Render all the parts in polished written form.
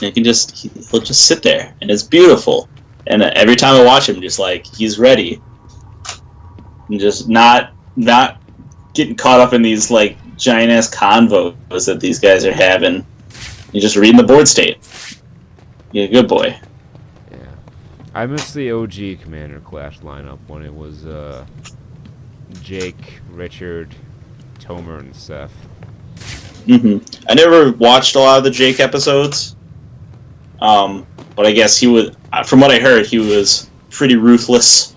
He'll just sit there, and it's beautiful. And every time I watch him, just like he's ready, and just not getting caught up in these like giant ass convos that these guys are having. You're just reading the board state. You're a good boy. Yeah, I miss the OG Commander Clash lineup when it was Jake, Richard, Tomer, and Seth. I never watched a lot of the Jake episodes, but I guess he was. From what I heard, he was pretty ruthless.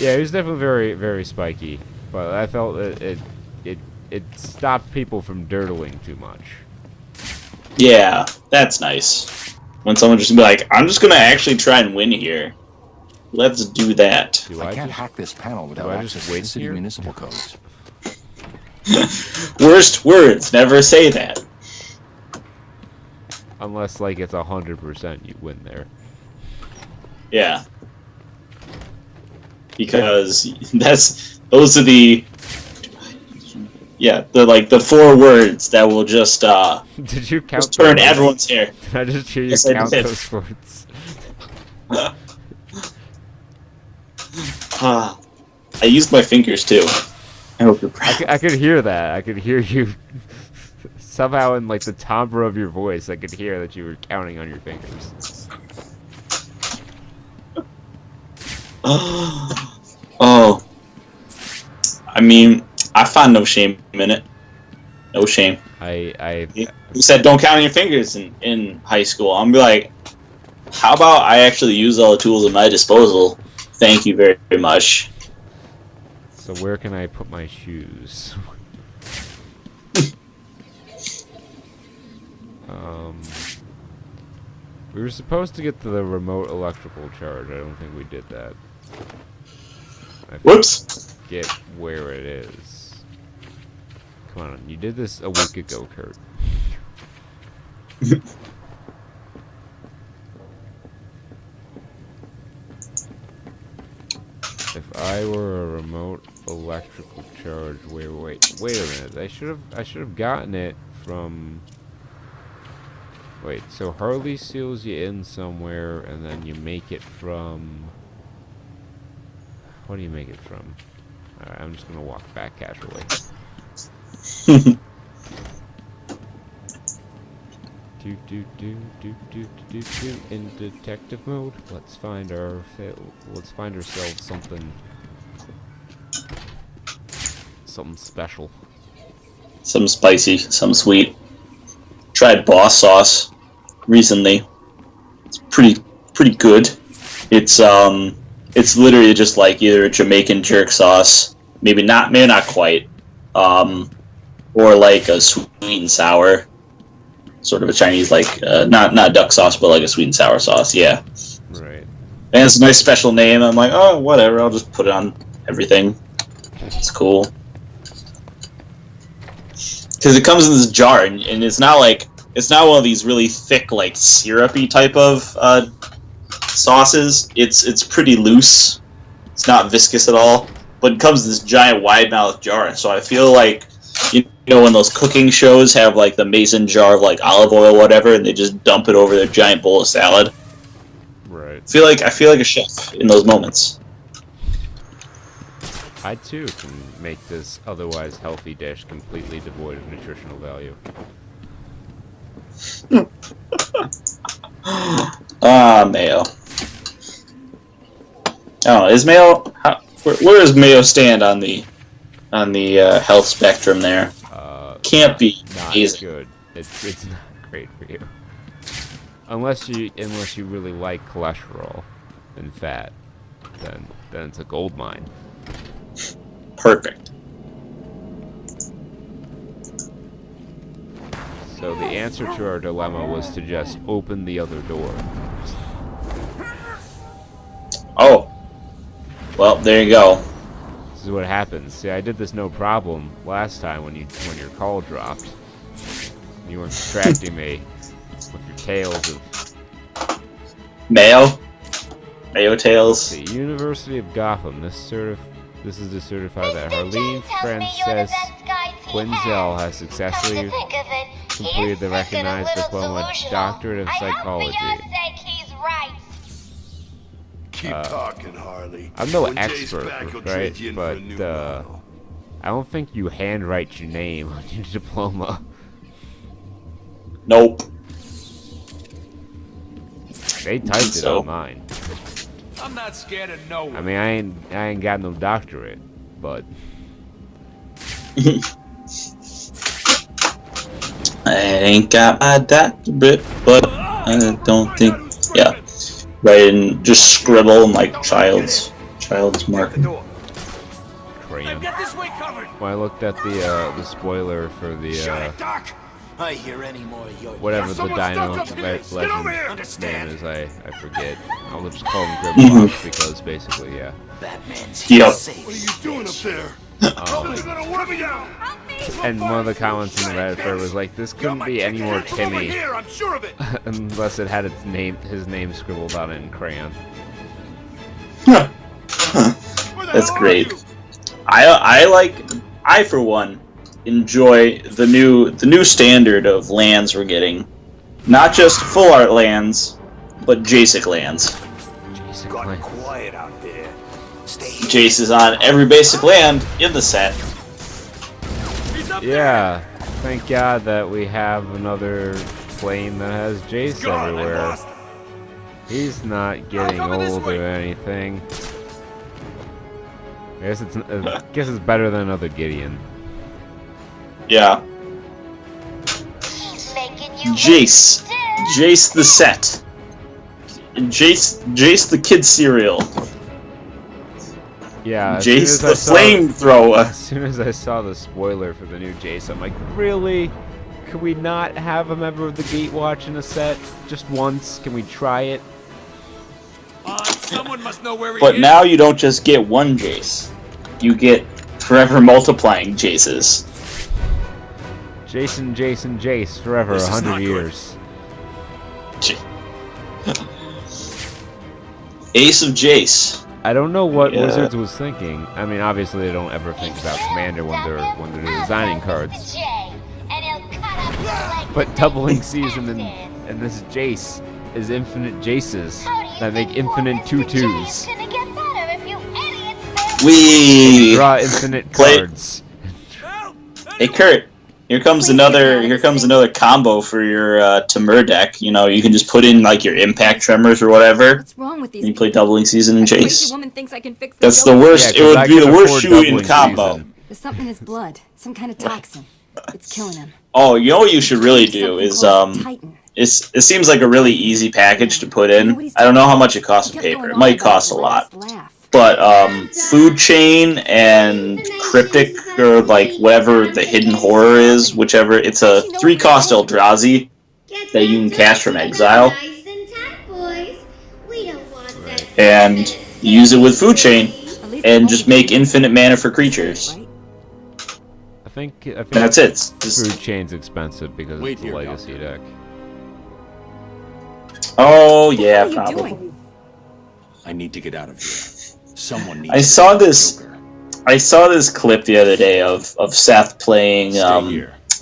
Yeah, he was definitely very, very spiky, but I felt it stopped people from dirtling too much. Yeah, that's nice. When someone just be like, "I'm just gonna actually try and win here. Let's do that." I can't hack this panel without access to the city municipal codes. Worst words. Never say that. Unless, like, it's 100% you win there. Yeah. Because those are the the 4 words that will just Did you count just turn everyone's hair. Did I just hear you Yes, count those words? I used my fingers too. I hope you're proud. I could hear that. I could hear you somehow in like the timbre of your voice. I could hear that you were counting on your fingers. Oh, I mean, I find no shame in it. No shame. You said don't count on your fingers in high school. I'm be like, how about I actually use all the tools at my disposal? Thank you very, very much. So where can I put my shoes? We were supposed to get to the remote electrical charge. I don't think we did that. Whoops. Get where it is. Come on, you did this a week ago, Kurt. If I were a remote electrical charge, wait a minute. I should have gotten it from. Wait, so Harley seals you in somewhere, and then you make it from. What do you make it from? Alright, I'm just gonna walk back casually. In detective mode. Let's find ourselves something special. Some spicy, some sweet. Tried boss sauce recently. It's pretty good. It's literally just like either a Jamaican jerk sauce, maybe not quite, or like a sweet and sour, sort of a Chinese like not duck sauce, but like a sweet and sour sauce. Yeah. Right. And it's a nice special name. I'm like, oh, whatever. I'll just put it on everything. It's cool. Because it comes in this jar, and it's not one of these really thick, like syrupy type of sauces. It's pretty loose. It's not viscous at all, but it comes in this giant wide mouth jar. So I feel like, you know, when those cooking shows have like the mason jar of like olive oil or whatever, and they just dump it over their giant bowl of salad. Right. I feel like a chef in those moments. I too can make this otherwise healthy dish completely devoid of nutritional value. Mayo. Oh, is Mayo? Where does Mayo stand on the health spectrum there? Can't be not easy. Good. It's not great for you. Unless you really like cholesterol and fat, then it's a gold mine. Perfect. So the answer to our dilemma was to just open the other door. Oh. Well, there you go. This is what happens. See, I did this no problem last time when your call dropped. You were distracting me with your tales of Mayo tales. the University of Gotham. This is to certify that Harleen Frances Quinzel has successfully completed the recognized diploma doctorate of psychology. Keep talking, Harley. I'm no expert, right? But I don't think you handwrite your name on your diploma. Nope. They typed it on mine. I'm not scared of no one. I mean, I ain't got no doctorate, but I ain't got my doctorate, but I don't think. Yeah, right, and just scribble in like child's marking. crayon. When I looked at the spoiler for the I hear any more whatever the Dino legend name is, I forget. I'll just call him Grimlock because basically, yeah. Yep. What are you doing up there? And one of the comments in the Reddit thread was like, "This couldn't be any more Timmy, unless it had his name scribbled on it in crayon." That's great. I for one enjoy the new standard of lands we're getting. Not just full art lands, but Jacek lands. Quiet out there. Jace is on every basic land in the set. Yeah, thank God that we have another plane that has Jace everywhere. He's not getting old or anything. I guess it's better than another Gideon. Yeah. Jace the set. Jace the kid cereal. Yeah, Jace the flamethrower. As soon as I saw the spoiler for the new Jace, I'm like, really? Could we not have a member of the Gatewatch in a set just once? Can we try it? Someone must know where he But is. now you don't just get one Jace. You get forever multiplying Jaces. Jace forever, 100 years. Ace of Jace. I don't know what Wizards was thinking. I mean, obviously they don't ever think about Commander when they're designing cards. But doubling season and this Jace is infinite Jaces that make infinite 2/2s. We draw infinite cards. Hey Kurt, here comes another combo for your Timur deck. You know, you can just put in like your impact tremors or whatever. What's wrong with these? And you play doubling season and Jace. Woman thinks I can fix That's the worst. Yeah, it would I be the can worst afford shoe in doubling combo. season. There's something in his blood, some kind of toxin. It's killing him. Oh, you know what you should really do is Titan. it seems like a really easy package to put in. I don't know how much it costs in paper. It might cost a lot. But Food Chain and Cryptic, or like whatever the hidden horror is, whichever, it's a 3-cost Eldrazi that you can cast from exile. And use it with Food Chain and just make infinite mana for creatures. I think That's it. Food Chain's expensive because it's a legacy deck. Oh yeah, probably. I need to get out of here. Someone needs. I saw this clip the other day of Seth playing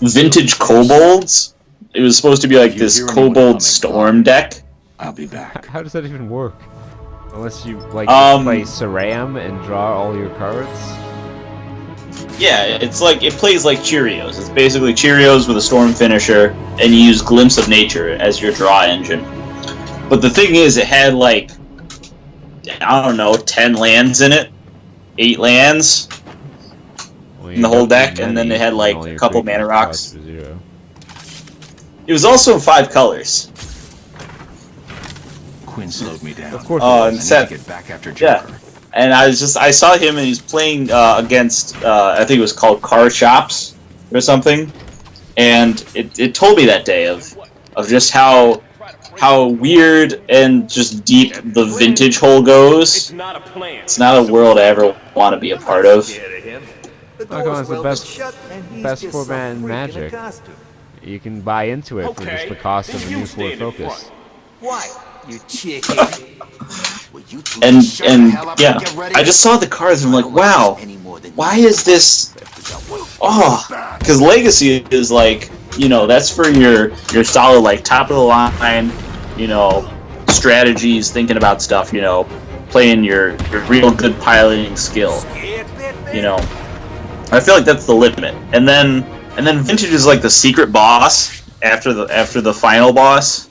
vintage kobolds. It was supposed to be like this kobold storm deck. I'll be back. How does that even work? Unless you like play Saram and draw all your cards. Yeah, it's like it plays like Cheerios. It's basically Cheerios with a storm finisher, and you use Glimpse of Nature as your draw engine. But the thing is, it had like, I don't know, 10 lands in it, 8 lands in the whole deck, and then it had like a couple mana rocks. It was also in 5 colors. Quinn slowed me down. Of course. And Seth, get back after Joker. yeah. And I saw him and he's playing against, I think it was called Car Shops or something. And it told me that day of just how weird and just deep the vintage hole goes. It's not a world I ever want to be a part of. Arkham is the best format in Magic. You can buy into it for just the cost of a new Ford Focus. What? You chicken. And yeah, I just saw the cards and I'm like, wow, why is this? Oh, because Legacy is like that's for your solid, like, top of the line, strategies, thinking about stuff, playing your real good piloting skill. I feel like that's the limit. And then vintage is like the secret boss after the final boss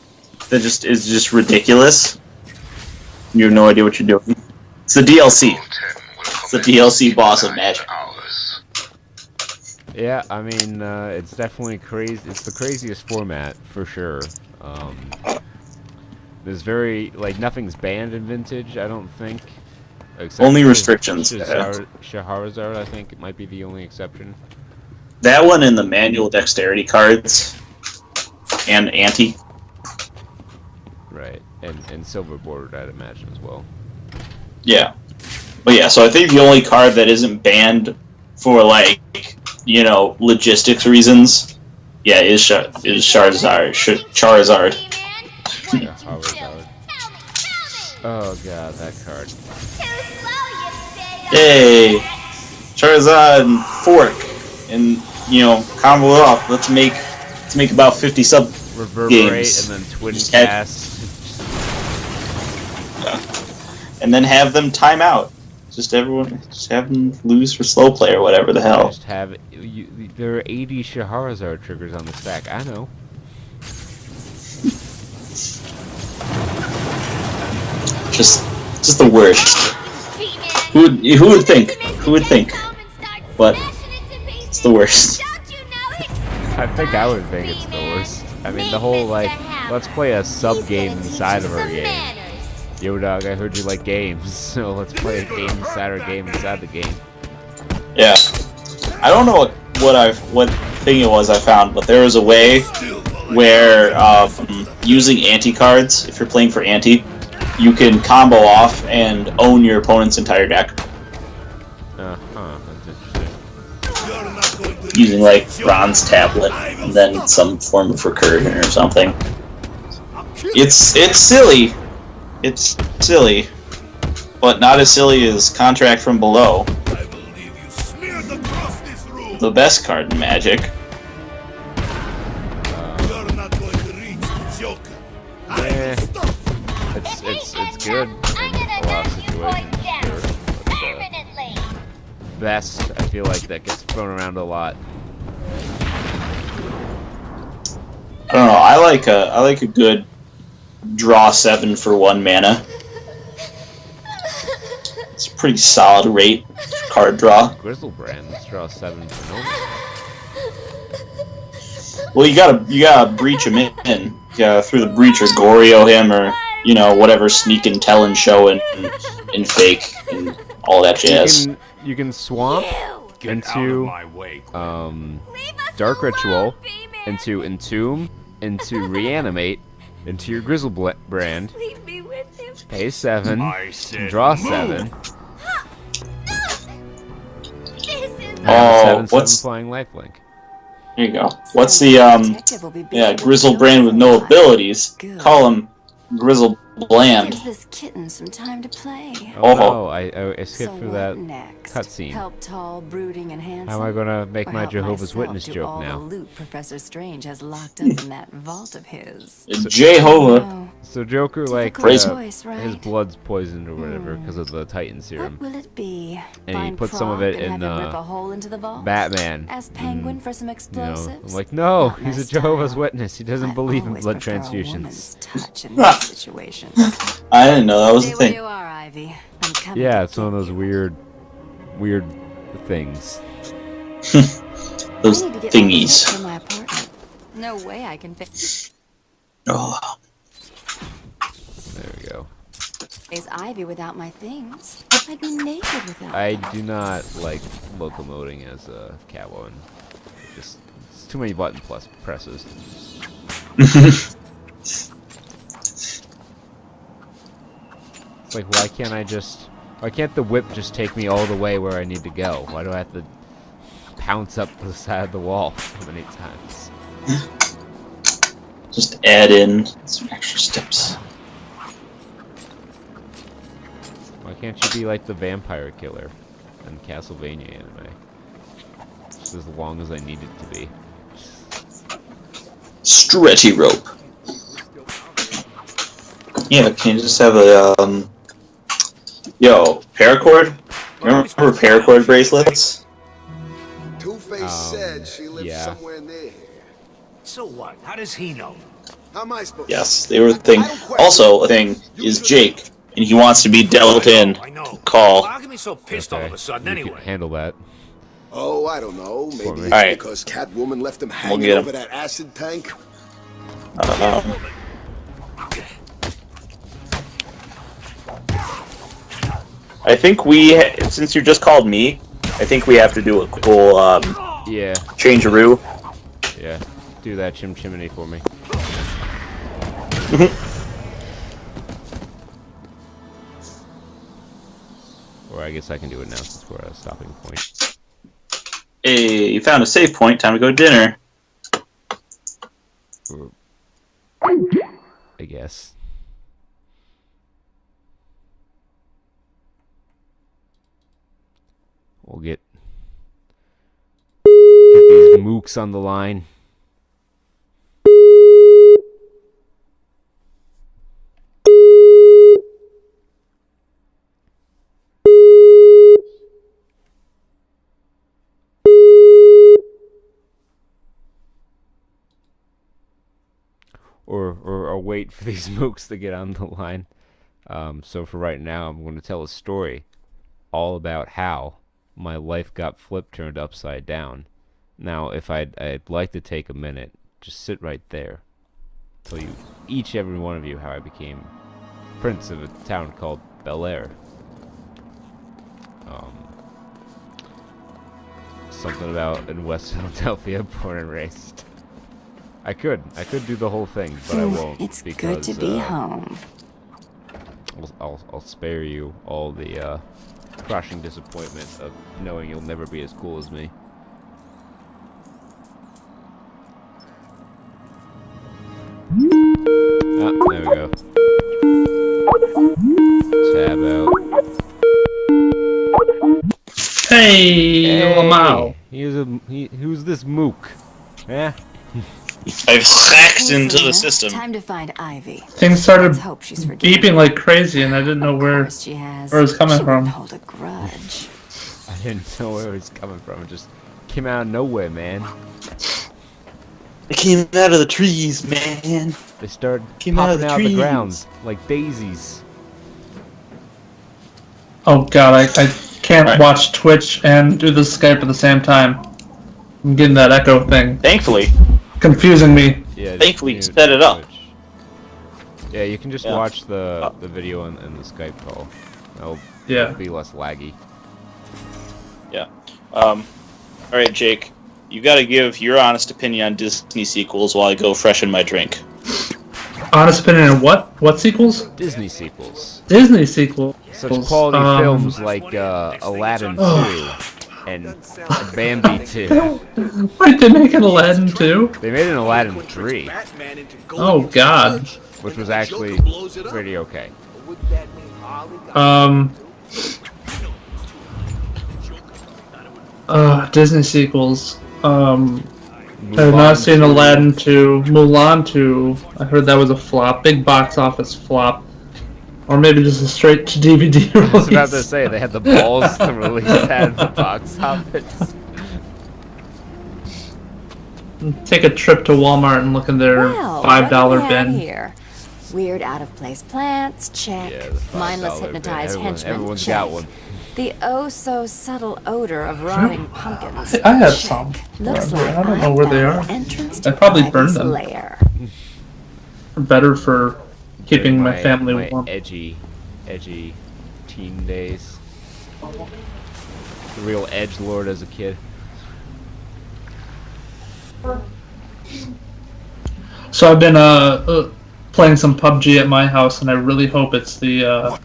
that is just ridiculous. You have no idea what you're doing. It's the DLC. It's the DLC boss of Magic. Yeah, I mean, it's definitely crazy. It's the craziest format for sure. There's nothing's banned in Vintage, I don't think. Except only restrictions. Shahrazad, I think it might be the only exception. That one and the manual dexterity cards and ante. Right, and silver bordered, I'd imagine as well. Yeah, but yeah. So I think the only card that isn't banned for logistics reasons, is Charizard. Charizard. Oh god, that card. Yay! Charizard and Fork, and combo it off. Let's make about 50 sub Reverberate games. And then twin cast. And then have them time out. Just have them lose for slow play or whatever the hell. Just have there are 80 Shahrazad triggers on the stack. I know. Just the worst. Who would think? Who would think? But it's the worst. I think I would think it's the worst. I mean, the whole let's play a sub game inside of our game. Yo, dog, I heard you like games, so let's play a game inside our game inside the game. Yeah, I don't know what thing it was I found, but there was a way where using ante cards, if you're playing for ante, you can combo off and own your opponent's entire deck. That's interesting. Using Bronze Tablet and then some form of recursion or something. It's silly. It's silly, but not as silly as Contract from Below. The best card in Magic. It's good in a lot of situations. Sure. But, best, I feel like that gets thrown around a lot. I don't know. I like a good draw 7 for 1 mana. It's a pretty solid rate for card draw. Grizzlebrand, let's draw 7 for no mana. Well, you gotta breach him in. Through the breach or Goryo him or whatever sneak and tell and show and fake and all that jazz. You can swamp into Dark Ritual, into Entomb, into Reanimate, into your Grizzlebrand, pay 7, draw 7. Oh, what's 7/7 flying lifelink? There you go. What's the Grizzlebrand with no abilities? Call him Grizzle Bland. Gives this kitten some time to play. Oh no, I skipped through that cutscene. Help tall, brooding, and handsome. How am I gonna make my Jehovah's Witness do joke all now? The loot Professor Strange has locked up in that vault of his. Jehovah. So Joker, choice, right? his blood's poisoned or whatever because of the Titan serum. What will it be? And he Find put some of Prague it and in have him rip a hole into the vault? Batman. Ask Penguin for some explosives? I'm like, no, Not he's my a Jehovah's style. Witness. He doesn't believe in always blood prefer a transfusions. woman's touch in these situations. I didn't know that was a Stay where thing. you are, Ivy. I'm coming Yeah, to it's one of get those you. weird things. Those I need to get thingies. my my apartment. No way I can fit. Oh. There we go. Is Ivy without my things? I'd be naked without I them. do not like locomoting as a Catwoman. Just it's too many button presses. It's like, why can't the whip just take me all the way where I need to go? Why do I have to pounce up the side of the wall so many times? Just add in some extra steps. Why can't you be like the vampire killer in Castlevania anime? Just as long as I need it to be. Stretchy rope. Yeah, can you just have a yo, paracord? Remember paracord bracelets? Two-Face said she lives yeah. somewhere near here. So what? How does he know? How am I supposed Yes, they were a thing. Also, a thing is Jake, and he wants to be dealt in. I know. Call. Why get me so pissed all of a sudden You anyway? can handle that. Oh, I don't know. Maybe it's Alright. because Catwoman left him We'll hanging get him. over that acid tank. I think since you just called me, I think we have to do a cool Yeah. change-a-roo. Yeah. Do that chimney for me. Or I guess I can do it now since we're at a stopping point. Hey, you found a save point. Time to go to dinner. Or, I guess. We'll get these mooks on the line. Or wait for these mooks to get on the line. So for right now, I'm going to tell a story all about how my life got turned upside down. Now, if I'd like to take a minute, just sit right there, tell you every one of you how I became prince of a town called Bel Air. Something about in West Philadelphia, born and raised. I could do the whole thing, but I won't. It's because, good to be home. I'll spare you all the crushing disappointment of knowing you'll never be as cool as me. Ah, there we go. Tab out. Hey, Lamau. Who's this mook? Yeah. I've hacked into the system. Time to find Ivy. Things started Let's hope she's forgiven. beeping like crazy, and I didn't know where She has. it was coming She from. wouldn't hold a grudge. I didn't know where it was coming from. It just came out of nowhere, man. It came out of the trees, man. They started Came out of popping the out of the trees. ground like daisies. Oh god, I can't Right. watch Twitch and do the Skype at the same time. I'm getting that echo thing. Thankfully, Confusing me. Yeah. Thankfully, just set it up. Twitch. Yeah, you can just Yeah. watch the video and the Skype call. It'll Yeah. be less laggy. yeah. Alright, Jake. You gotta give your honest opinion on Disney sequels while I go freshen my drink. Honest opinion on what? What sequels? Disney sequels. Disney sequels. Such quality films like Aladdin 2 and Bambi 2. Wait, they make an Aladdin too? They made an Aladdin 3, Oh god. which was actually pretty okay. Disney sequels. I have not seen Aladdin 2. Mulan 2. I heard that was a flop. Big box office flop. Or maybe just a straight to DVD release. I was about to say, they had the balls to release that in the box office. Take a trip to Walmart and look in their Well, $5 what do we have bin. here? Weird out-of-place plants, check. Yeah, the Mindless $5 hypnotized bin. henchmen, Everyone's check. got one. The oh-so-subtle odor of rotting pumpkins. I have check. some. Looks I like don't know where they I are. found the entrance I to probably Ivy's burned them. lair. Better for keeping my family my warm. edgy teen days. The real edgelord as a kid. So I've been playing some PUBG at my house, and I really hope it's the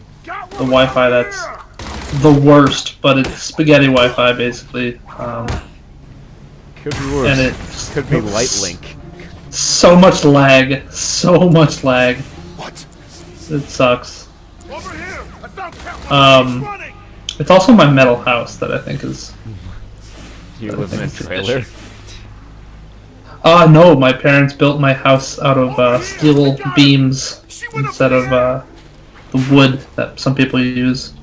Wi-Fi that's the worst, but it's spaghetti Wi-Fi basically. Could be worse. And it Could be light link. so much lag, so much lag. What? It sucks. Over here! I found Catwoman. She's running! It's also my metal house that I think is. You live in a trailer? No, my parents built my house out of steel beams instead of the wood that some people use.